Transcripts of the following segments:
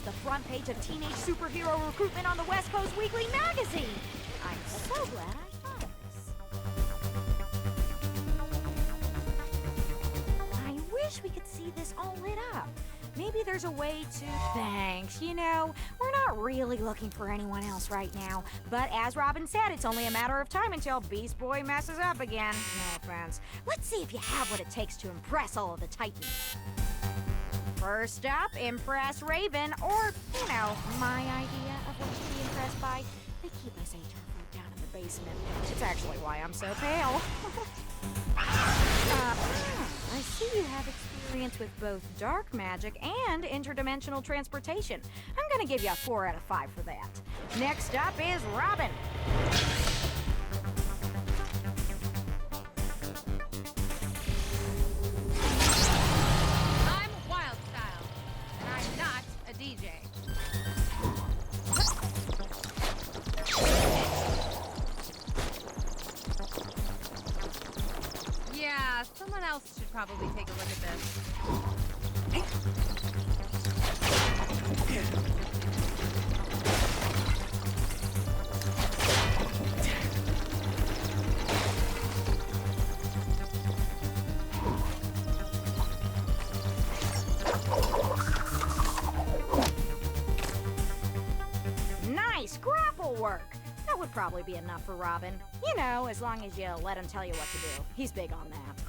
the front page of Teenage Superhero Recruitment on the West Coast Weekly magazine. I'm so glad I thought of this. I wish we could see this all lit up. Maybe there's a way to... Thanks. You know, we're not really looking for anyone else right now. But as Robin said, it's only a matter of time until Beast Boy messes up again. No offense. Let's see if you have what it takes to impress all of the Titans. First up, impress Raven, or, you know, my idea of what to be impressed by. They keep us HR food down in the basement. It's actually why I'm so pale. I see you have experience with both dark magic and interdimensional transportation. I'm gonna give you a 4 out of 5 for that. Next up is Robin. I'm wild style, and I'm not a DJ. Yeah, someone else should probably take a look at this. Nice grapple work. That would probably be enough for Robin. You know, as long as you let him tell you what to do. He's big on that.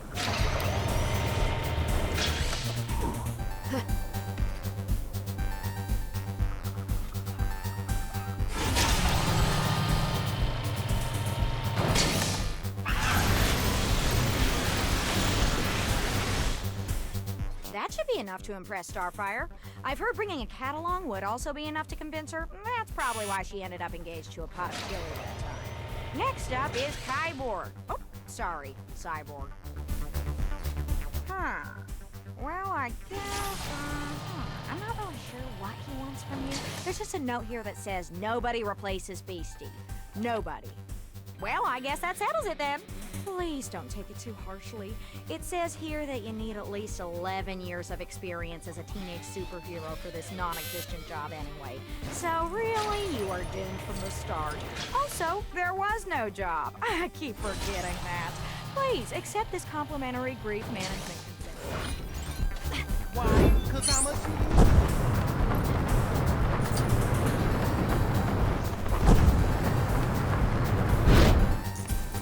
That should be enough to impress Starfire. I've heard bringing a cat along would also be enough to convince her. That's probably why she ended up engaged to a pot of chili that time. Next up is Kyborg. Oh, sorry, Cyborg. Huh. Well, I guess, I'm not really sure what he wants from you. There's just a note here that says, nobody replaces Beastie. Nobody. Well, I guess that settles it then. Please don't take it too harshly. It says here that you need at least 11 years of experience as a teenage superhero for this non-existent job anyway. So really, you are doomed from the start. Also, there was no job. I keep forgetting that. Please, accept this complimentary grief management consent. Why? 'Cause I'm a...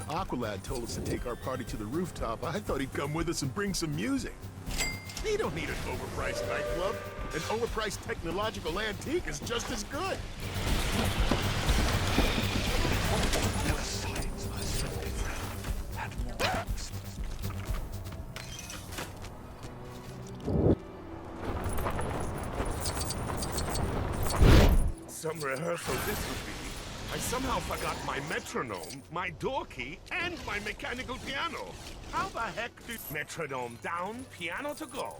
Aqualad told us to take our party to the rooftop. I thought he'd come with us and bring some music. He don't need an overpriced nightclub. An overpriced technological antique is just as good. Some rehearsal this would be. I somehow forgot my metronome, my door key, and my mechanical piano. How the heck do... Metronome down, piano to go.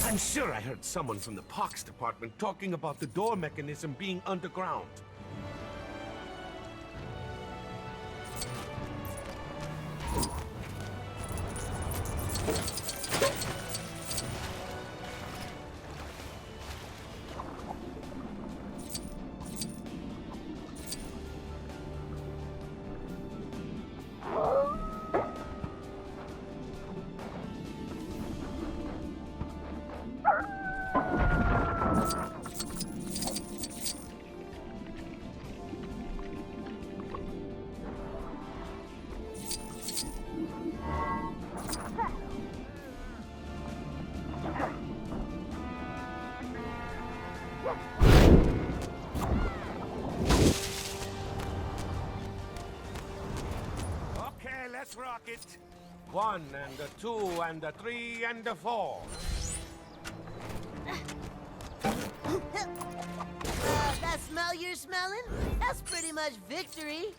I'm sure I heard someone from the parks department talking about the door mechanism being underground. Okay, let's rock it. 1 and a 2 and a 3 and a 4. That smell you're smelling? That's pretty much victory.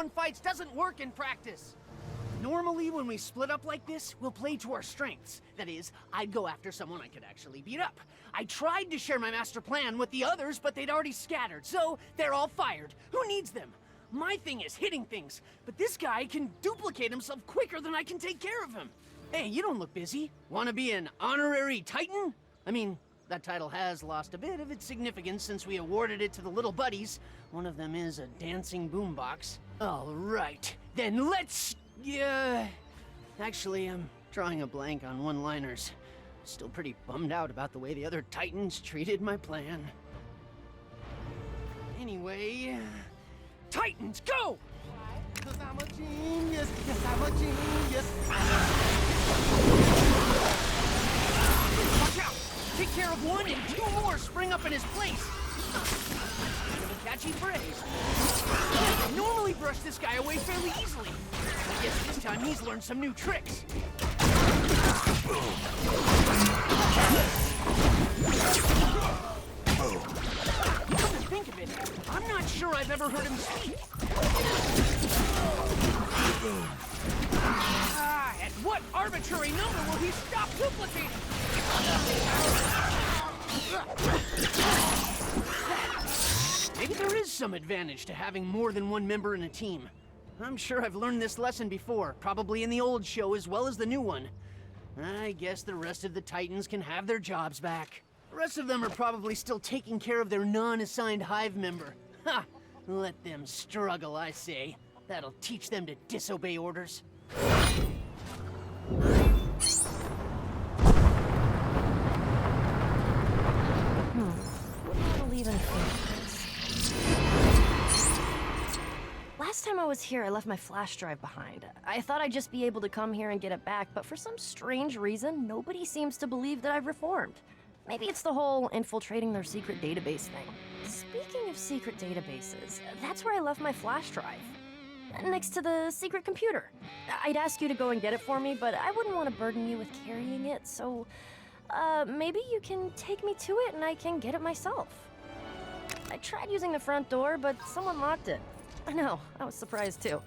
one-on-one fights doesn't work in practice. Normally, when we split up like this, we'll play to our strengths. That is, I'd go after someone I could actually beat up. I tried to share my master plan with the others, but they'd already scattered, so they're all fired. Who needs them? My thing is hitting things, but this guy can duplicate himself quicker than I can take care of him. Hey, you don't look busy. Want to be an honorary Titan? I mean, that title has lost a bit of its significance since we awarded it to the little buddies. One of them is a dancing boombox. All right, then let's... Actually, I'm drawing a blank on one-liners. Still pretty bummed out about the way the other Titans treated my plan. Anyway... Titans, go! 'Cause I'm a genius, yes, I'm a genius. Watch out! Take care of one and two more spring up in his place. Bit of a catchy phrase. I normally brush this guy away fairly easily. I guess this time he's learned some new tricks. Come to think of it, I'm not sure I've ever heard him speak. At what arbitrary number will he stop duplicating? Maybe there is some advantage to having more than one member in a team. I'm sure I've learned this lesson before, probably in the old show as well as the new one. I guess the rest of the Titans can have their jobs back. The rest of them are probably still taking care of their non-assigned hive member. Ha! Let them struggle, I say. That'll teach them to disobey orders. Wouldn't believe anything like this. Last time I was here, I left my flash drive behind. I thought I'd just be able to come here and get it back, but for some strange reason, nobody seems to believe that I've reformed. Maybe it's the whole infiltrating their secret database thing. Speaking of secret databases, that's where I left my flash drive. Next to the secret computer. I'd ask you to go and get it for me, but I wouldn't want to burden you with carrying it, so... maybe you can take me to it and I can get it myself. I tried using the front door, but someone locked it. I know, I was surprised too.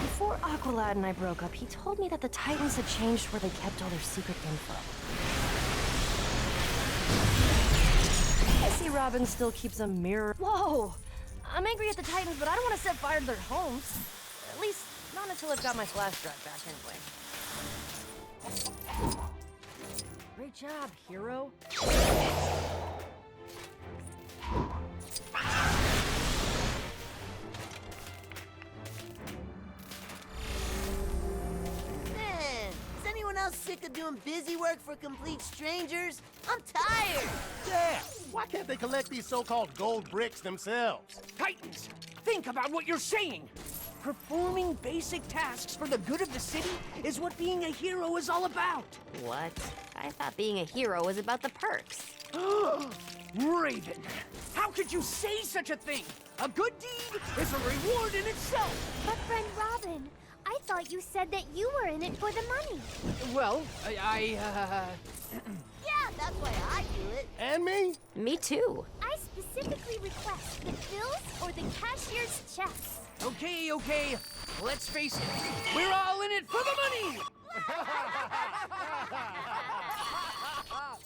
Before Aqualad and I broke up, he told me that the Titans had changed where they kept all their secret info. I see Robin still keeps a mirror. Whoa! I'm angry at the Titans, but I don't want to set fire to their homes. At least, not until I've got my flash drive back anyway. Great job, hero. Man, is anyone else sick of doing busy work for complete strangers? I'm tired. Yeah, why can't they collect these so-called gold bricks themselves? Titans, think about what you're saying. Performing basic tasks for the good of the city is what being a hero is all about. What? I thought being a hero was about the perks. Raven, how could you say such a thing? A good deed is a reward in itself. But friend Robin, I thought you said that you were in it for the money. Well, Yeah, that's why I do it. And me? Me too. I specifically request the bills or the cashier's checks. Okay, let's face it. We're all in it for the money!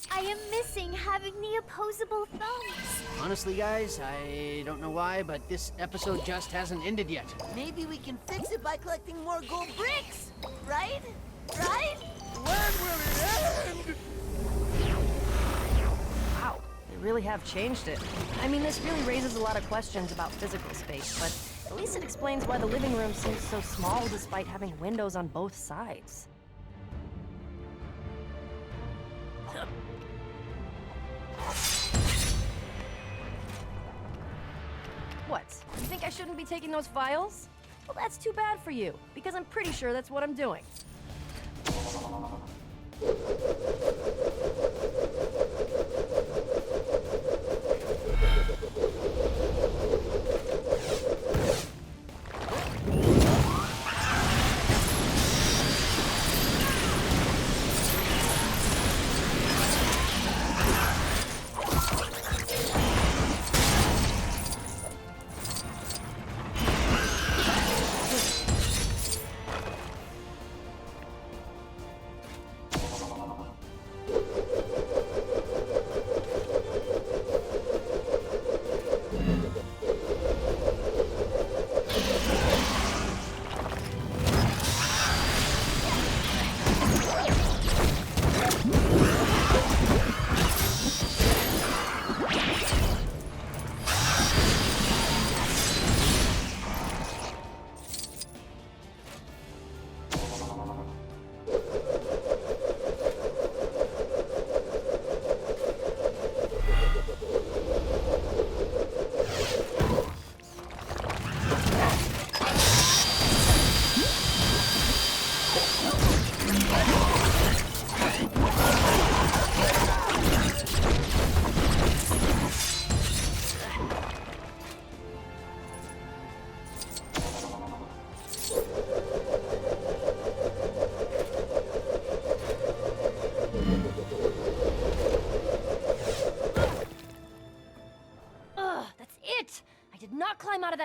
I am missing having the opposable thumbs. Honestly, guys, I don't know why, but this episode just hasn't ended yet. Maybe we can fix it by collecting more gold bricks, right? Right? When will it end? Wow, they really have changed it. I mean, this really raises a lot of questions about physical space, but at least it explains why the living room seems so small despite having windows on both sides. What? You think I shouldn't be taking those files? Well, that's too bad for you, because I'm pretty sure that's what I'm doing.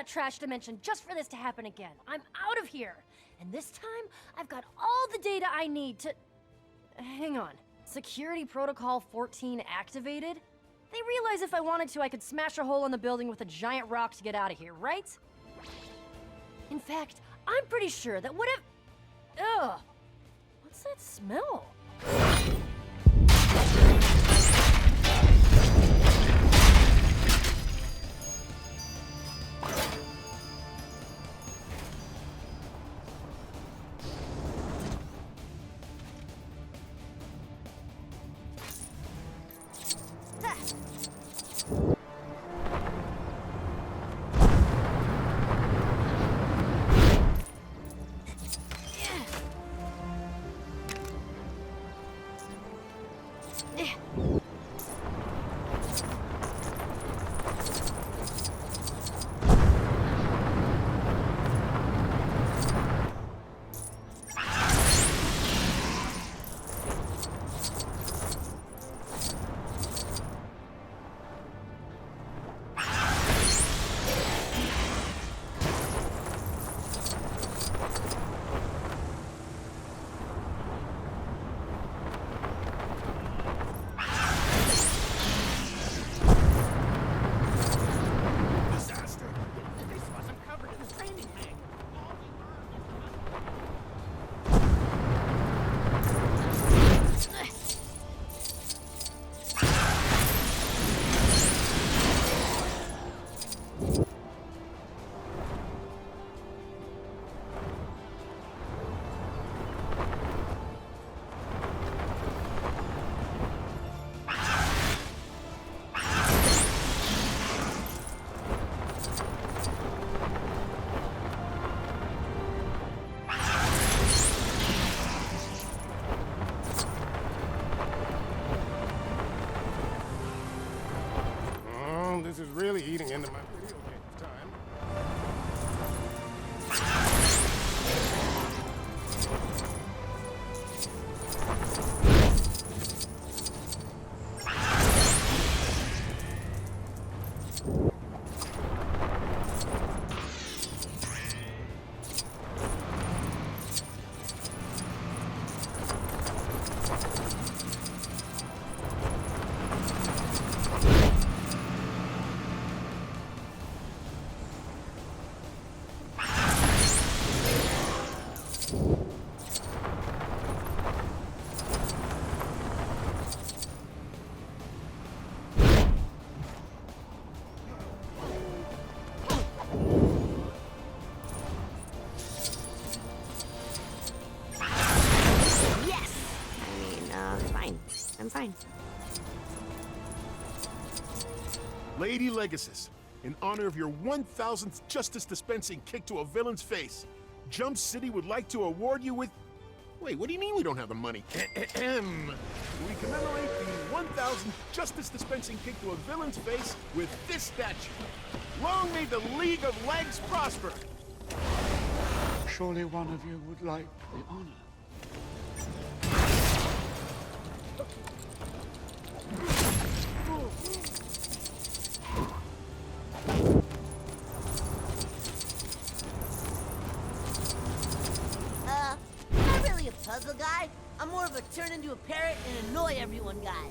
that trash dimension just for this to happen again. I'm out of here. And this time, I've got all the data I need to... Hang on. Security Protocol 14 activated? They realize if I wanted to, I could smash a hole in the building with a giant rock to get out of here, right? In fact, I'm pretty sure that what if... Ugh! What's that smell? This is really eating into my video game time. I'm fine. Lady Legacy, in honor of your 1000th justice dispensing kick to a villain's face, Jump City would like to award you with... Wait, what do you mean we don't have the money? We commemorate the 1000th justice dispensing kick to a villain's face with this statue. Long may the League of Legs prosper. Surely one of you would like the honor. Not really a puzzle guy. I'm more of a turn into a parrot and annoy everyone guy.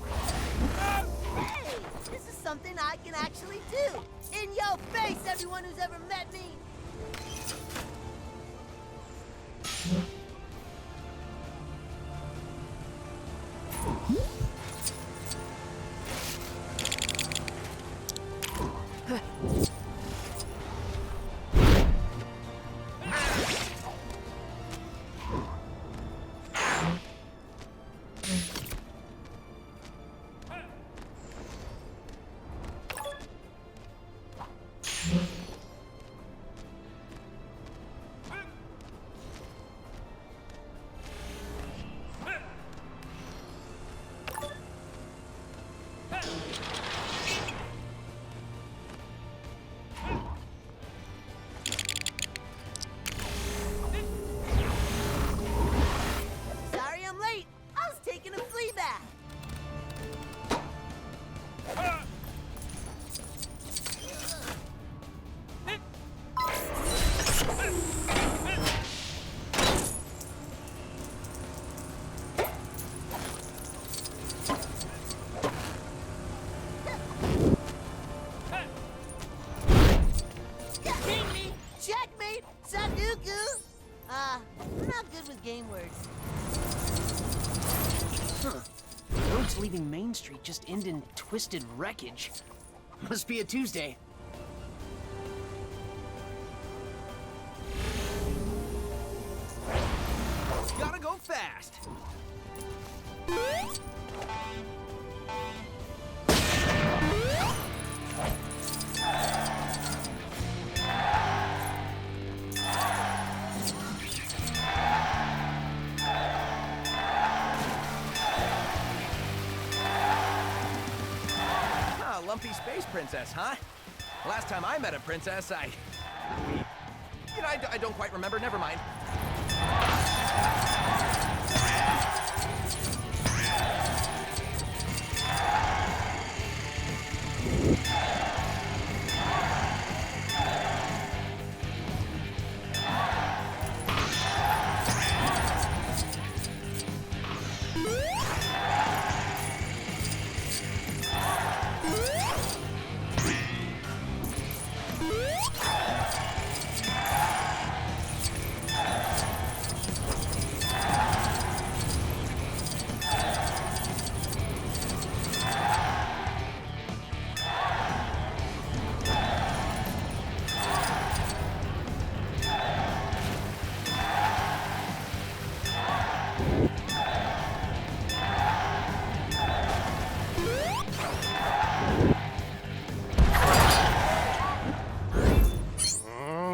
Hey, this is something I can actually do. In your face, everyone who's ever met me. game words. Huh. Roads leaving Main Street just end in twisted wreckage. Must be a Tuesday. Gotta go fast. Lumpy Space Princess, huh? Last time I met a princess, I don't quite remember. Never mind.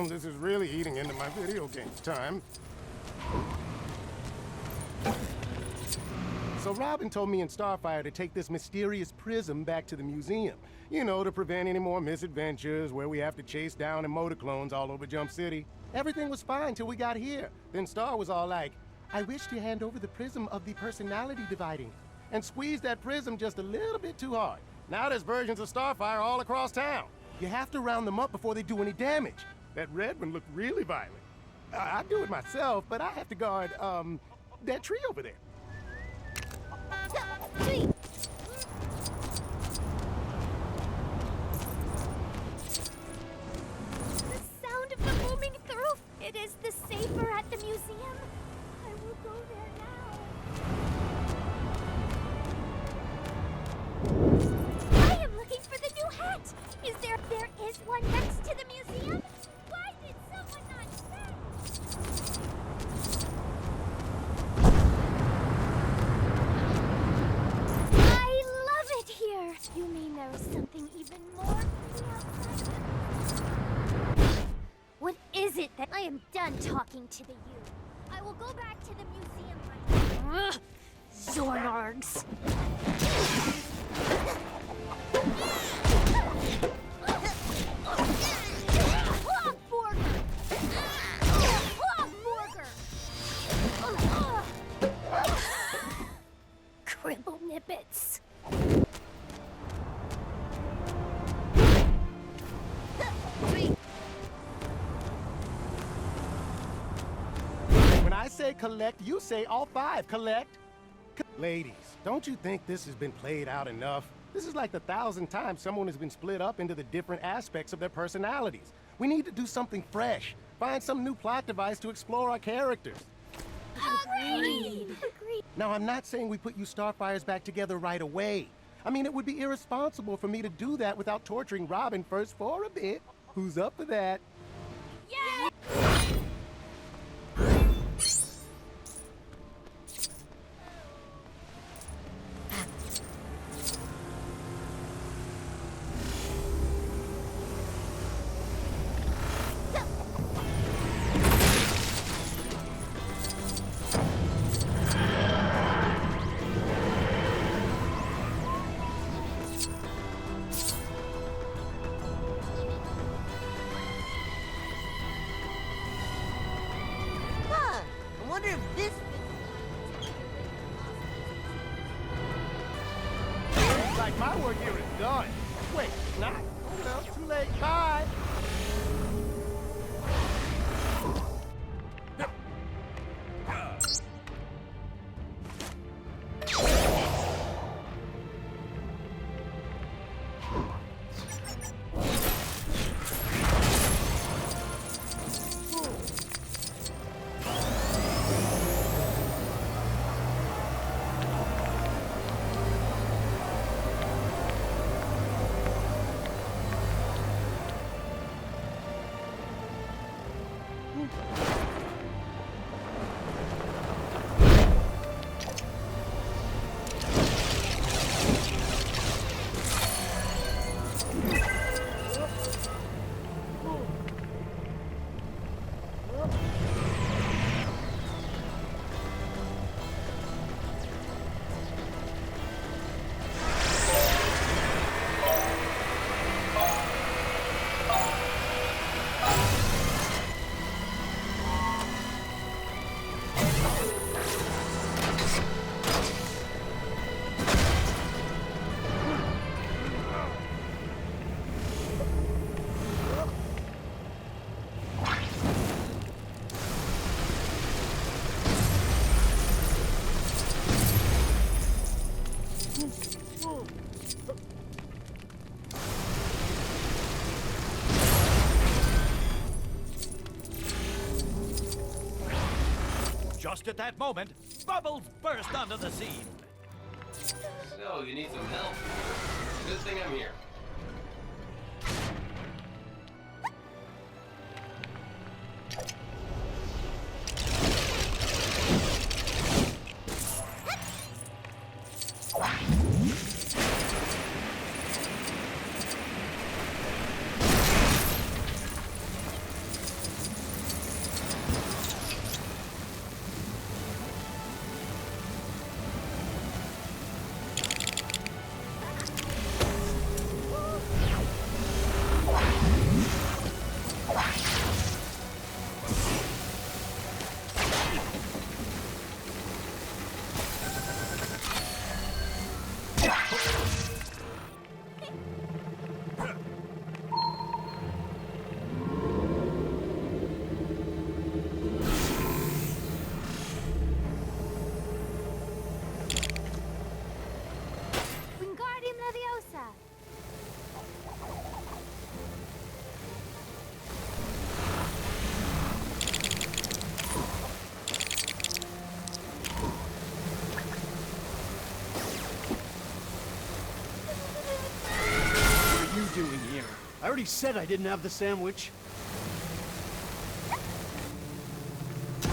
This is really eating into my video games time. So Robin told me and Starfire to take this mysterious prism back to the museum. You know, to prevent any more misadventures where we have to chase down Emotoclones all over Jump City. Everything was fine till we got here. Then Star was all like, I wish to hand over the prism of the personality dividing, and squeezed that prism just a little bit too hard. Now there's versions of Starfire all across town. You have to round them up before they do any damage. That red one looked really violent. I do it myself, but I have to guard, that tree over there. Tree! The sound of the booming through! It is the safer at the museum. I will go there now. I am looking for the new hat! There is one next to the museum? Why did someone not say? I love it here! You mean there is something even more outside? What is it that I am done talking to the youth? I will go back to the museum right now. Zorargs! Cribble nibbits. When I say collect, you say all five. Collect. Ladies, don't you think this has been played out enough? This is like the 1,000th time someone has been split up into the different aspects of their personalities. We need to do something fresh. Find some new plot device to explore our characters. Agreed. Now, I'm not saying we put you Starfires back together right away. I mean, it would be irresponsible for me to do that without torturing Robin first for a bit. Who's up for that? Yeah! I wonder if this... Looks like my work here is done. Wait, it's not. Oh well, too late. Bye. just at that moment, Bubbles burst onto the scene. So, you need some help? Good thing I'm here. Doing here? I already said I didn't have the sandwich. I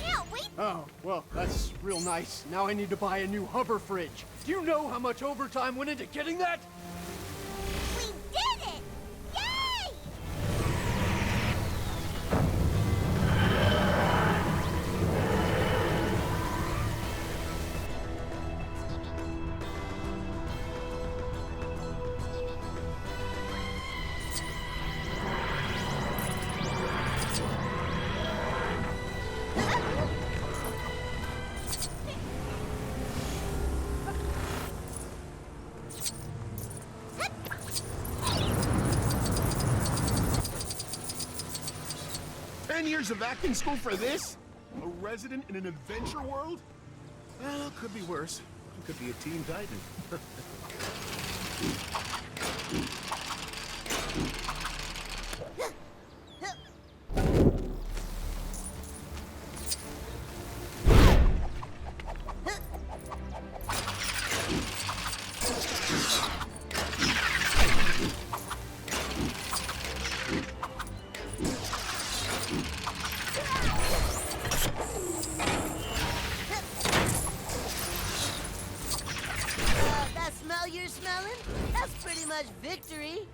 can't wait. Oh, well, that's real nice. Now I need to buy a new hover fridge. Do you know how much overtime went into getting that? We did it! Yay! Years of acting school for this? A resident in an adventure world? Well, could be worse. It could be a Teen Titan. Victory!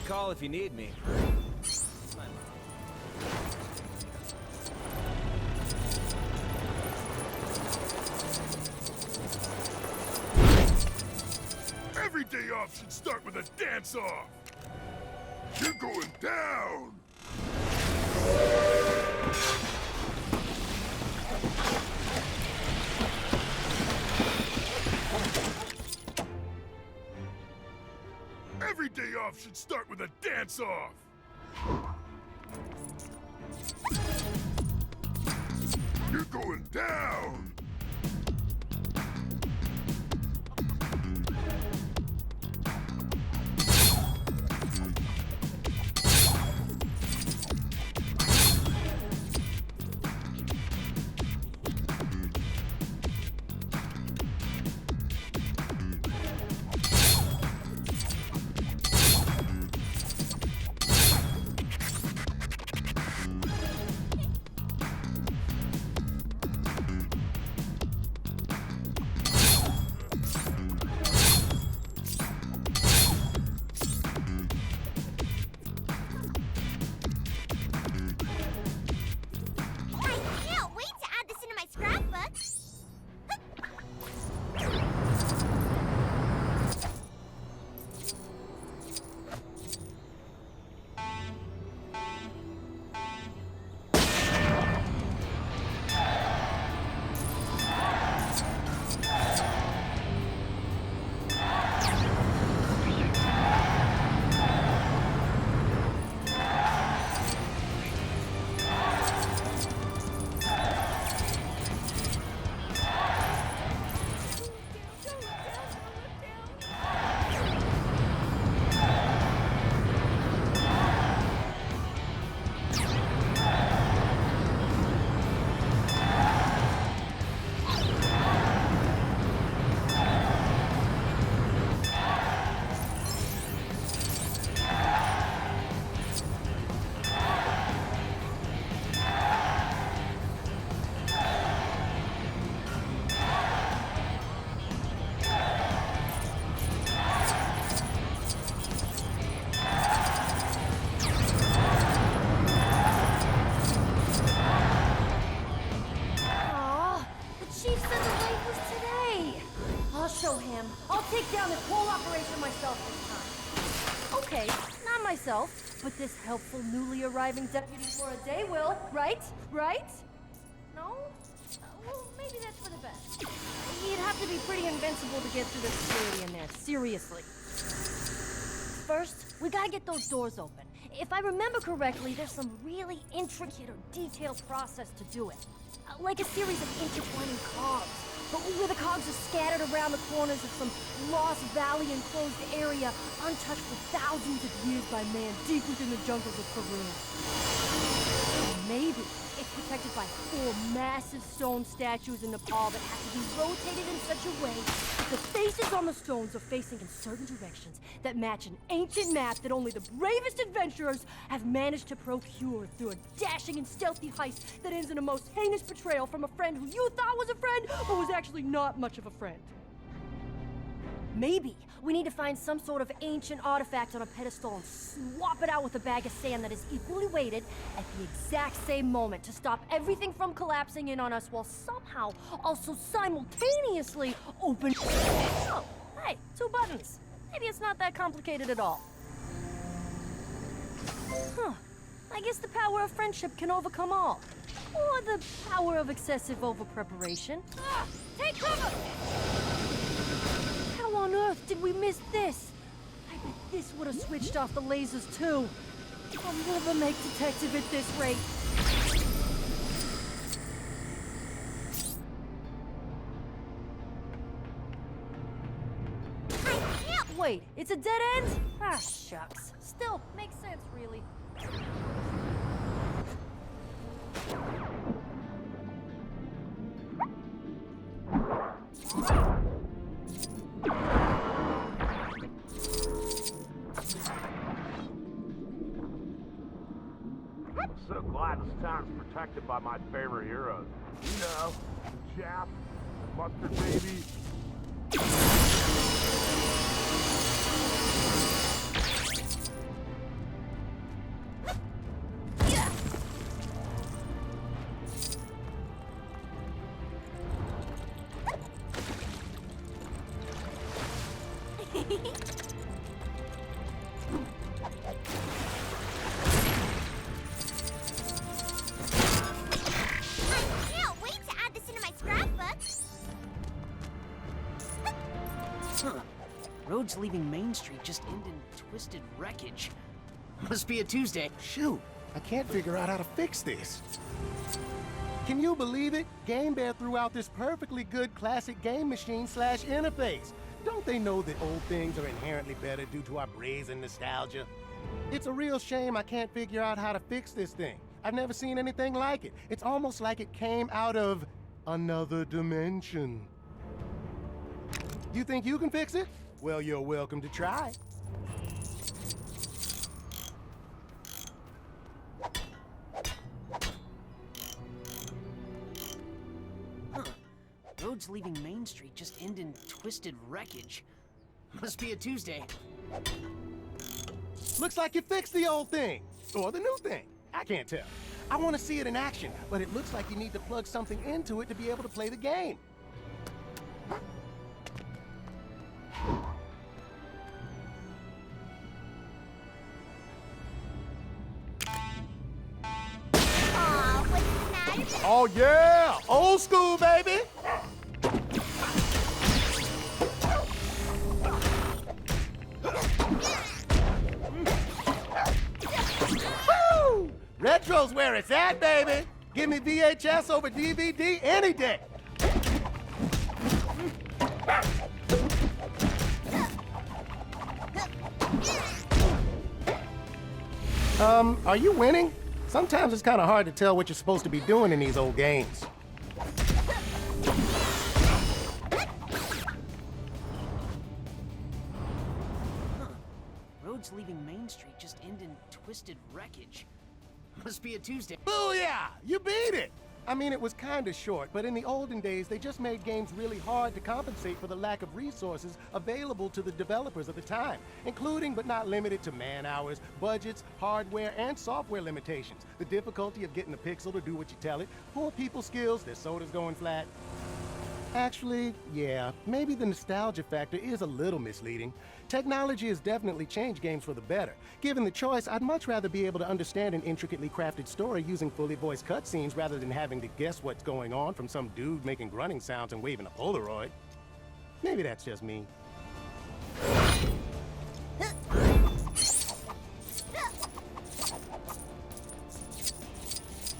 Call if you need me. Every day off should start with a dance-off. You're going down. Every day off should start with a dance-off! Down! Okay, not myself, but this helpful newly arriving deputy for a day will, right? Right? No? Well, maybe that's for the best. You'd have to be pretty invincible to get through the security in there, seriously. First, we gotta get those doors open. If I remember correctly, there's some really intricate or detailed process to do it. Like a series of intertwining cogs, but where the cogs are scattered around the corners of some lost valley enclosed area, untouched for thousands of years by man deep within the jungles of Peru. Maybe it's protected by 4 massive stone statues in Nepal that have to be rotated in such a way that the faces on the stones are facing in certain directions that match an ancient map that only the bravest adventurers have managed to procure through a dashing and stealthy heist that ends in a most heinous betrayal from a friend who you thought was a friend, but was actually not much of a friend. Maybe we need to find some sort of ancient artifact on a pedestal and swap it out with a bag of sand that is equally weighted at the exact same moment to stop everything from collapsing in on us while somehow also simultaneously open... Oh, hey, 2 buttons. Maybe it's not that complicated at all. Huh. I guess the power of friendship can overcome all. Or the power of excessive over-preparation. Ah, take cover! How on earth did we miss this? I bet this would have switched off the lasers too. I'll never make detective at this rate. Wait, it's a dead end? Ah, shucks. Still, makes sense, really. I'm so glad this town's protected by my favorite heroes. You know, the Jap, the Mustard Baby. Roads leaving Main Street just end in twisted wreckage. Must be a Tuesday. Shoot, I can't figure out how to fix this. Can you believe it? Game Bear threw out this perfectly good classic game machine / interface. Don't they know that old things are inherently better due to our brazen nostalgia? It's a real shame I can't figure out how to fix this thing. I've never seen anything like it. It's almost like it came out of another dimension. You think you can fix it? Well, you're welcome to try. Roads leaving Main Street just end in twisted wreckage. Must be a Tuesday. Looks like you fixed the old thing. Or the new thing. I can't tell. I want to see it in action, but it looks like you need to plug something into it to be able to play the game. Aw, what's the matter? Oh yeah! Old school, baby! Woo! Retro's where it's at, baby! Give me VHS over DVD any day! Are you winning? Sometimes it's kind of hard to tell what you're supposed to be doing in these old games. Roads leaving Main Street just end in twisted wreckage. Must be a Tuesday. Booyah! You beat it! I mean, it was kind of short, but in the olden days, they just made games really hard to compensate for the lack of resources available to the developers at the time, including but not limited to man-hours, budgets, hardware, and software limitations, the difficulty of getting a pixel to do what you tell it, poor people skills, their soda's going flat. Actually, yeah, maybe the nostalgia factor is a little misleading. Technology has definitely changed games for the better. Given the choice, I'd much rather be able to understand an intricately crafted story using fully voiced cutscenes rather than having to guess what's going on from some dude making grunting sounds and waving a Polaroid. Maybe that's just me.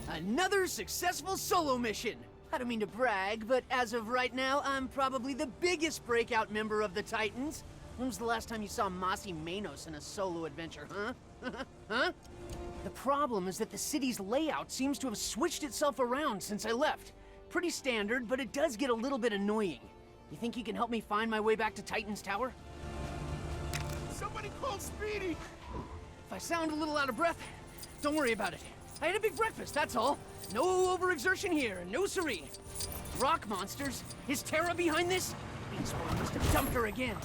Another successful solo mission! I don't mean to brag, but as of right now, I'm probably the biggest breakout member of the Titans. When was the last time you saw Mossy Manos in a solo adventure, huh? Huh? The problem is that the city's layout seems to have switched itself around since I left. Pretty standard, but it does get a little bit annoying. You think you can help me find my way back to Titan's Tower? Somebody call Speedy! If I sound a little out of breath, don't worry about it. I had a big breakfast, that's all. No overexertion here, no siree. Rock monsters? Is Terra behind this? Beastborn must have dumped her again.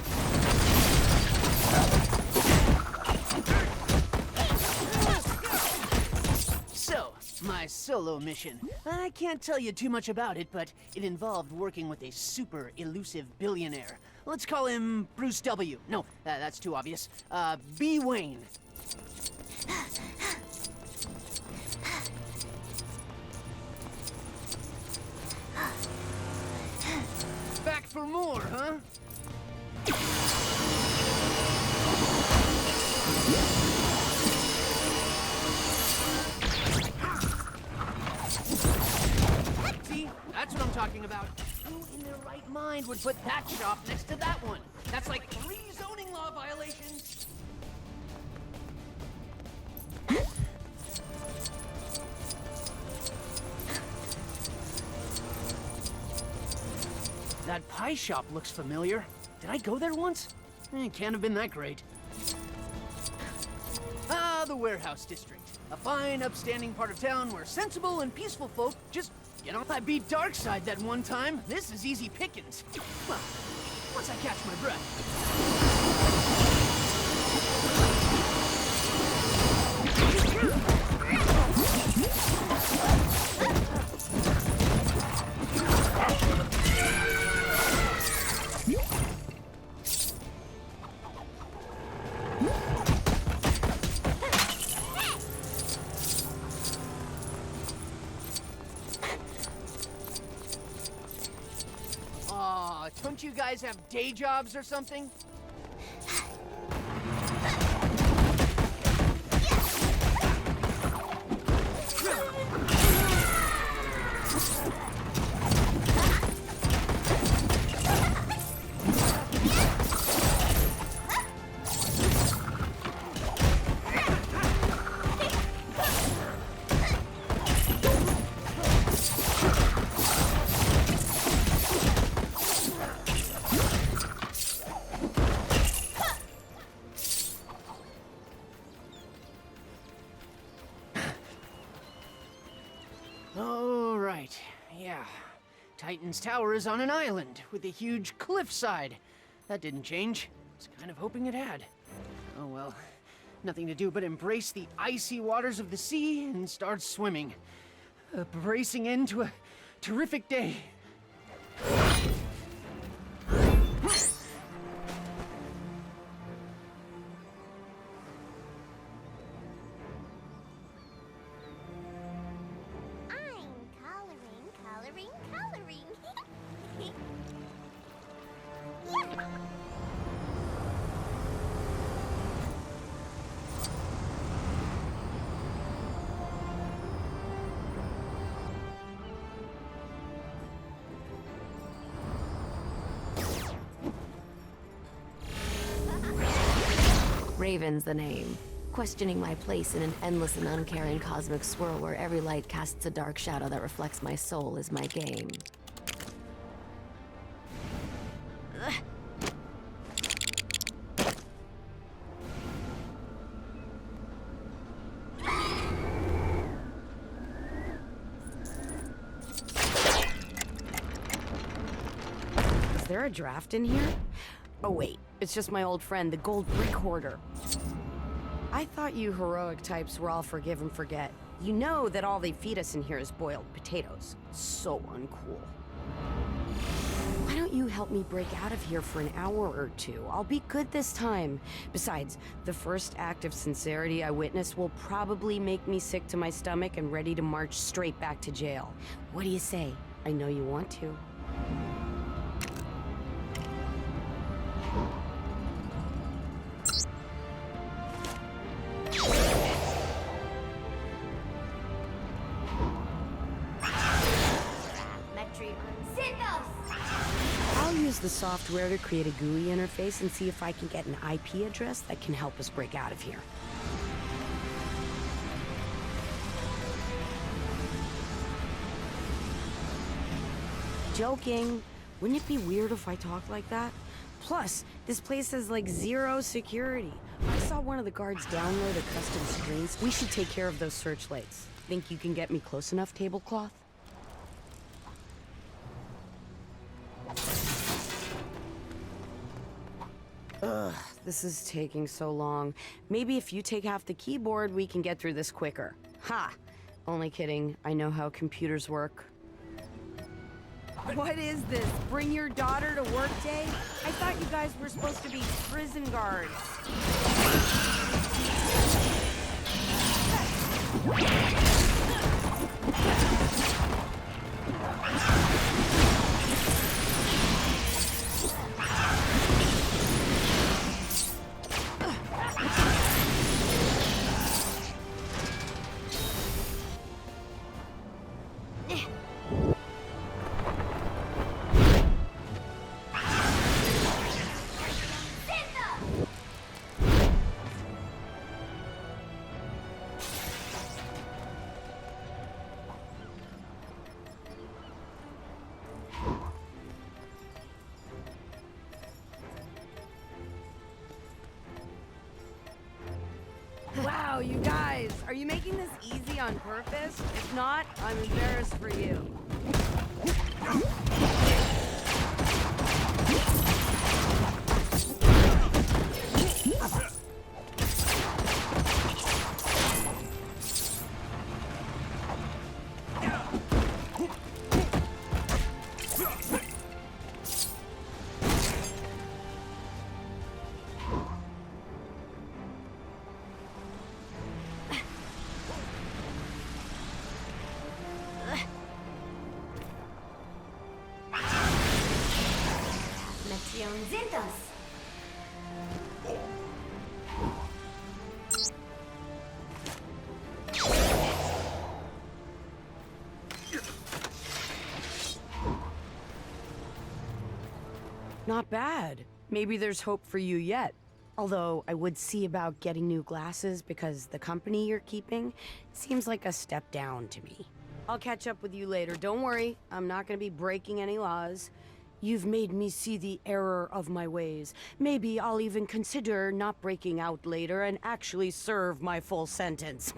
So, my solo mission. I can't tell you too much about it, but it involved working with a super elusive billionaire. Let's call him Bruce W. No, that's too obvious. B. Wayne. Back for more, huh? See? That's what I'm talking about. Who in their right mind would put that shop next to that one? That's like 3 zoning law violations. That pie shop looks familiar. Did I go there once? Can't have been that great. Ah, the warehouse district. A fine, upstanding part of town where sensible and peaceful folk just get on. I beat Darkseid that one time. This is easy pickings. Well, once I catch my breath. Don't you guys have day jobs or something? All right, yeah. Titan's tower is on an island with a huge cliffside. That didn't change. I was kind of hoping it had. Oh well. Nothing to do but embrace the icy waters of the sea and start swimming. Bracing into a terrific day. Coloring. Raven's the name. Questioning my place in an endless and uncaring cosmic swirl where every light casts a dark shadow that reflects my soul is my game. Is there a draft in here? Oh wait, it's just my old friend, the gold brick hoarder. I thought you heroic types were all forgive and forget. You know that all they feed us in here is boiled potatoes. So uncool. Why don't you help me break out of here for an hour or two? I'll be good this time. Besides, the first act of sincerity I witness will probably make me sick to my stomach and ready to march straight back to jail. What do you say? I know you want to. I'll use the software to create a GUI interface and see if I can get an IP address that can help us break out of here. Joking. Wouldn't it be weird if I talked like that? Plus, this place has like zero security. I saw one of the guards download a custom screens. We should take care of those searchlights. Think you can get me close enough, tablecloth? Ugh, this is taking so long. Maybe if you take half the keyboard, we can get through this quicker. Ha! Only kidding. I know how computers work. What is this? Bring your daughter to work day? I thought you guys were supposed to be prison guards. Wow, you guys, are you making this easy on purpose? If not, I'm embarrassed for you. Not bad. Maybe there's hope for you yet. Although I would see about getting new glasses because the company you're keeping seems like a step down to me. I'll catch up with you later. Don't worry, I'm not gonna be breaking any laws. You've made me see the error of my ways. Maybe I'll even consider not breaking out later and actually serve my full sentence.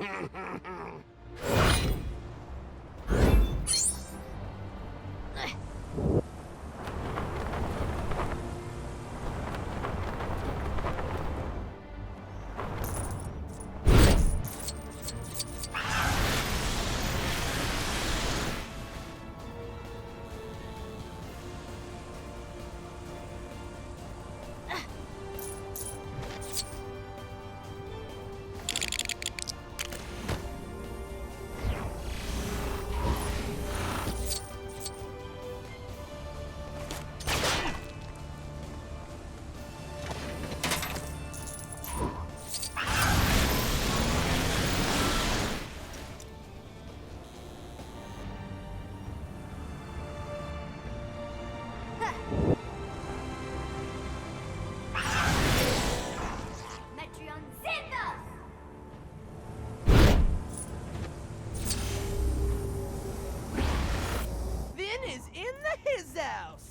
the hiz-ouse.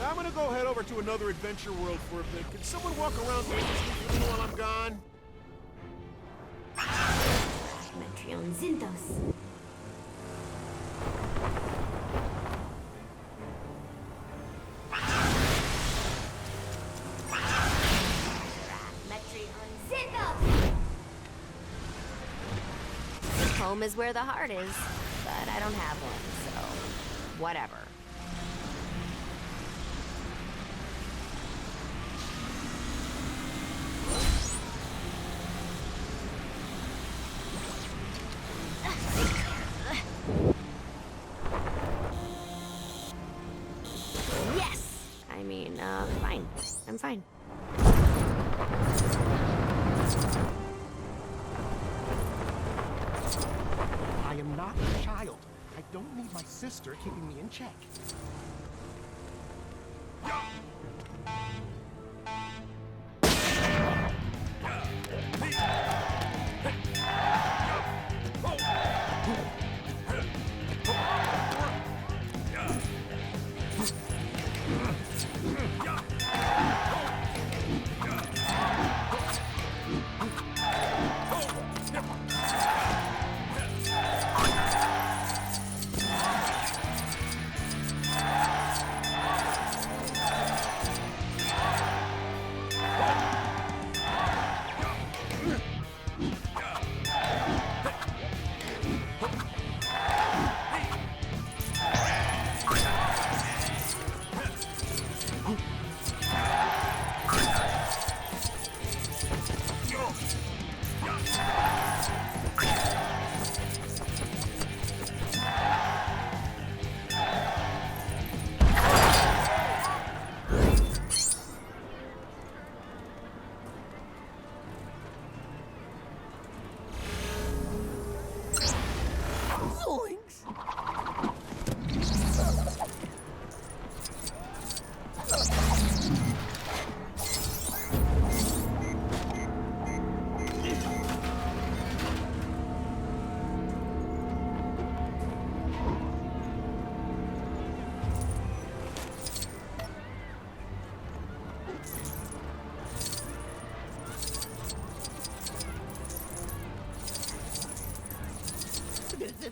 I'm gonna go head over to another adventure world for a bit. Can someone walk around with me while I'm gone? Home is where the heart is, but I don't have one, so whatever. Yes! I mean, fine. I'm fine. I am not a child. I don't need my sister keeping me in check.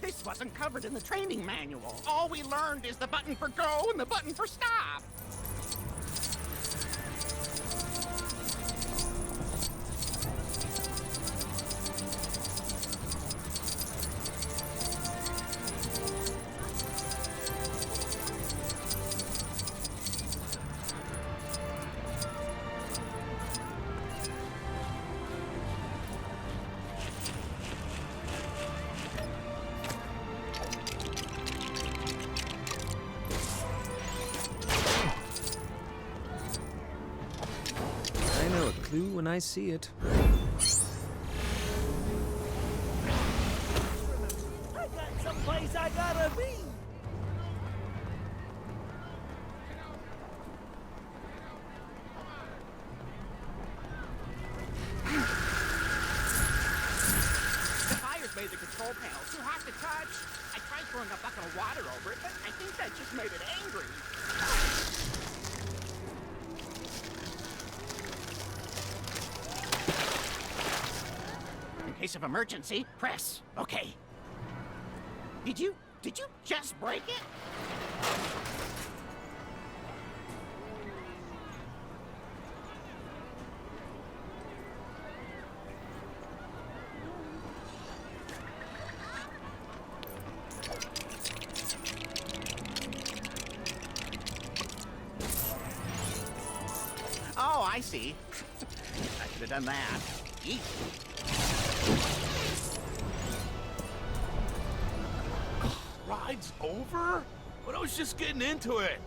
This wasn't covered in the training manual. All we learned is the button for go and the button for stop. Clue when I see it. I got someplace I gotta be. The fires made the control panel too hot to touch. I tried throwing a bucket of water over it, but I think that just made it angry. case of emergency, press. Okay. Did you just break it? Oh, I see. I should have done that. Eat. Ride's over? But I was just getting into it.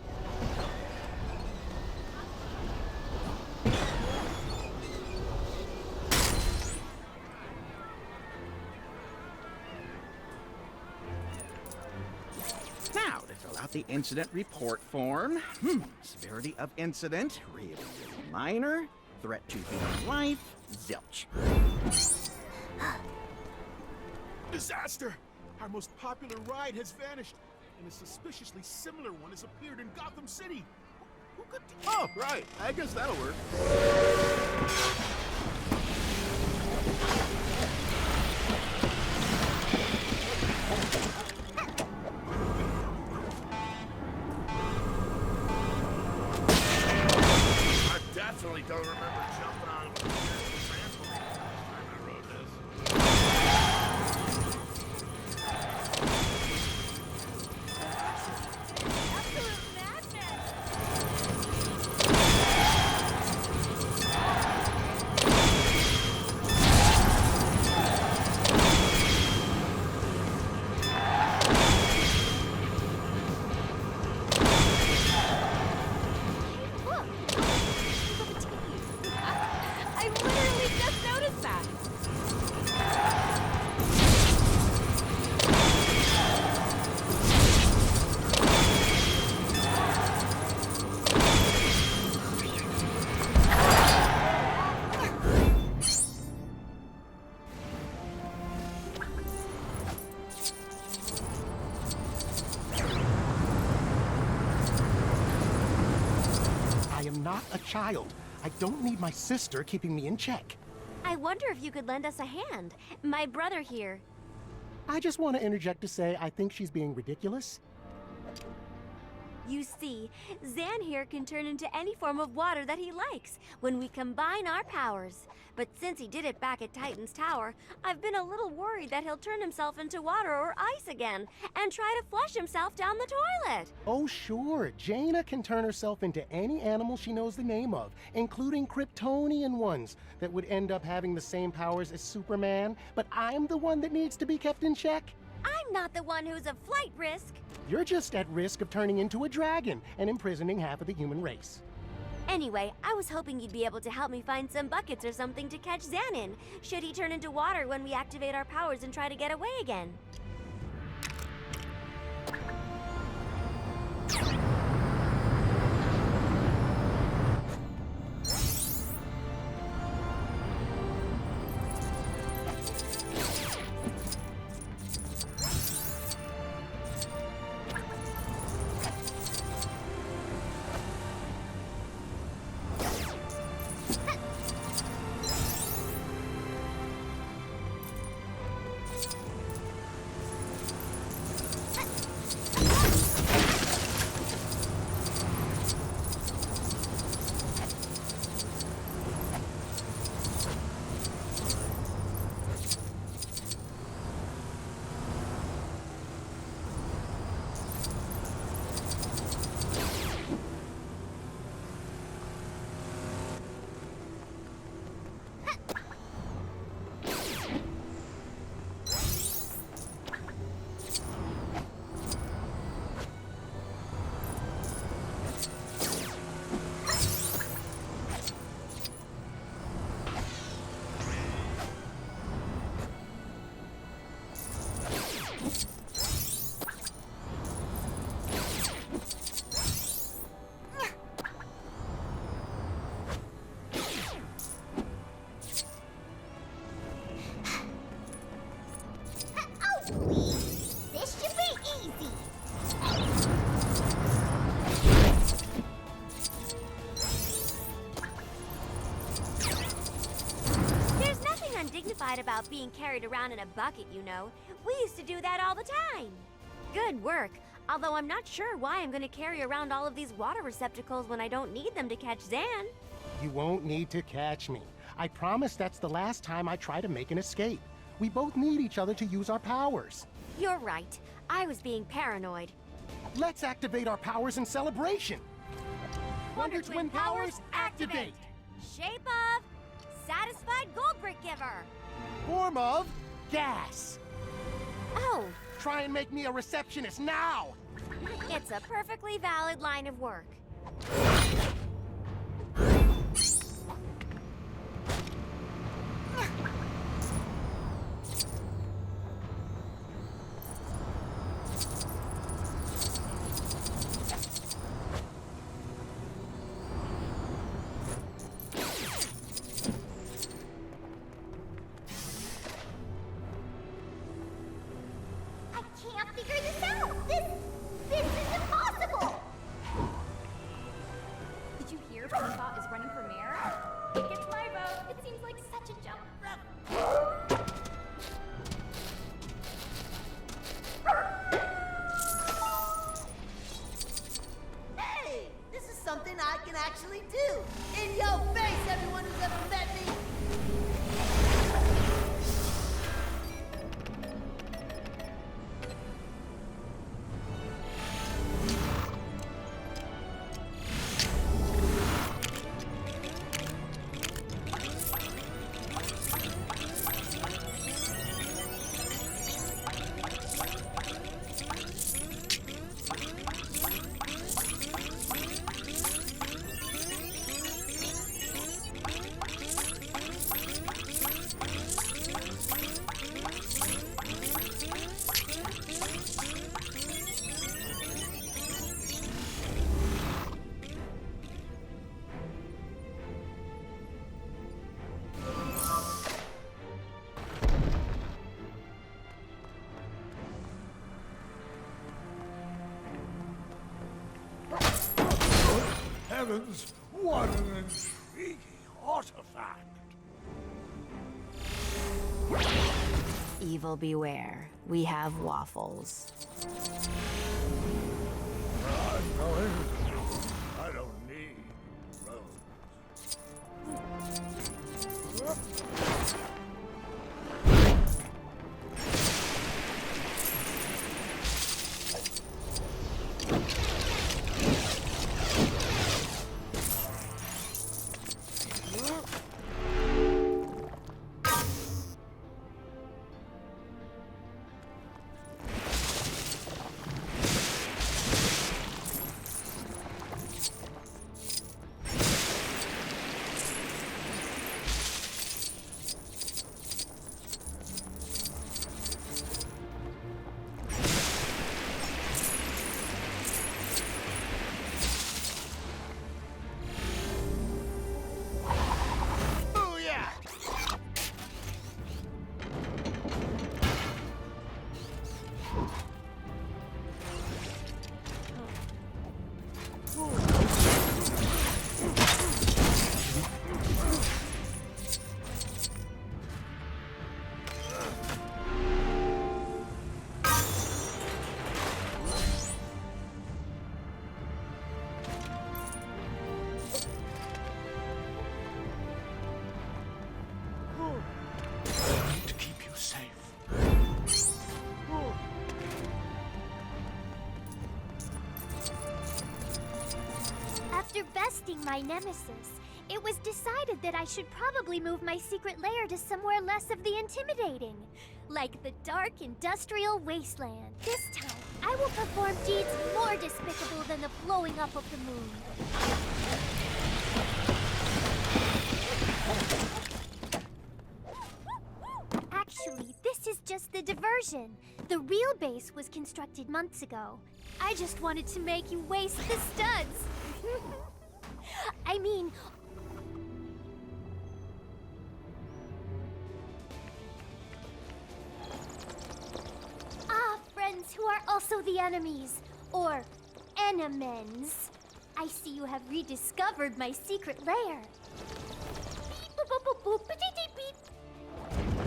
Now, to fill out the incident report form. Severity of incident, really minor. Threat to human life, zilch. Disaster! Our most popular ride has vanished, and a suspiciously similar one has appeared in Gotham City. Who could do— Oh, right. I guess that'll work. I definitely don't remember jumping on a transformative last time I rode this. Absolute madness! Look! I literally just noticed that. I am not a child. I don't need my sister keeping me in check. I wonder if you could lend us a hand. My brother here. I just want to interject to say I think she's being ridiculous. You see, Zan here can turn into any form of water that he likes when we combine our powers. But since he did it back at Titan's Tower, I've been a little worried that he'll turn himself into water or ice again and try to flush himself down the toilet. Oh, sure. Jaina can turn herself into any animal she knows the name of, including Kryptonian ones that would end up having the same powers as Superman. But I'm the one that needs to be kept in check. I'm not the one who's a flight risk. You're just at risk of turning into a dragon and imprisoning half of the human race. Anyway, I was hoping you'd be able to help me find some buckets or something to catch Zan in, should he turn into water when we activate our powers and try to get away again. dignified about being carried around in a bucket, you know. We used to do that all the time. Good work. Although I'm not sure why I'm gonna carry around all of these water receptacles when I don't need them to catch Zan. You won't need to catch me. I promise that's the last time I try to make an escape. We both need each other to use our powers. You're right. I was being paranoid. Let's activate our powers in celebration. Wonder Twin powers, activate! Shape of satisfied gold brick giver. Form of gas. Oh, Try and make me a receptionist now! it's a perfectly valid line of work. I can't figure this out! This is impossible! Did you hear Painbot is running for mayor? It gets my vote. It seems like such a jump. Hey! This is something I can actually do! In your face, everyone who's ever met me! Heavens, what an intriguing artifact! Evil beware. We have waffles. I'm going. I don't need roads. After besting my nemesis, it was decided that I should probably move my secret lair to somewhere less of the intimidating, like the dark industrial wasteland. This time, I will perform deeds more despicable than the blowing up of the moon. Actually, this is just the diversion. The real base was constructed months ago. I just wanted to make you waste the studs. I mean... friends who are also the enemies, or enemens. I see you have rediscovered my secret lair. Beep, boop, boop, boop, boop, beep, beep, beep.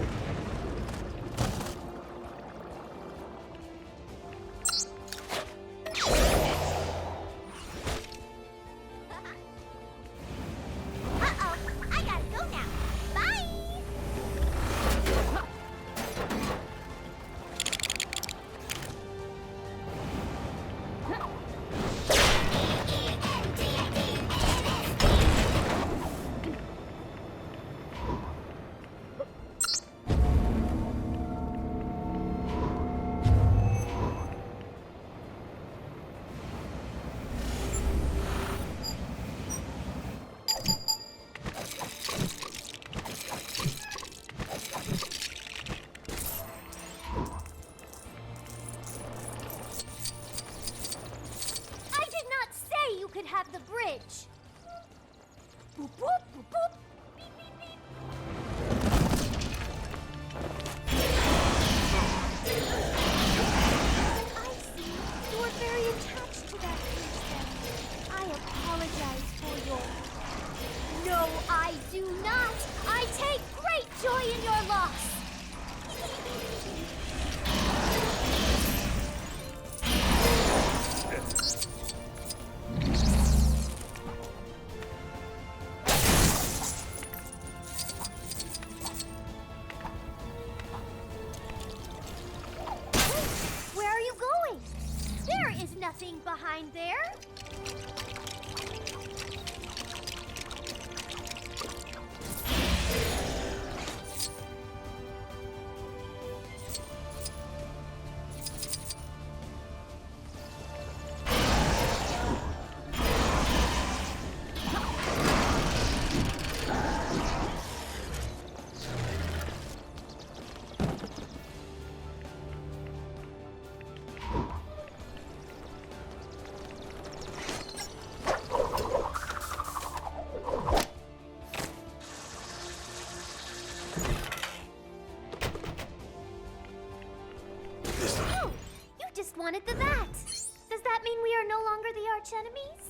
joy in your loss. Where are you going? There is nothing behind there. Wanted the that. Does that mean we are no longer the arch enemies?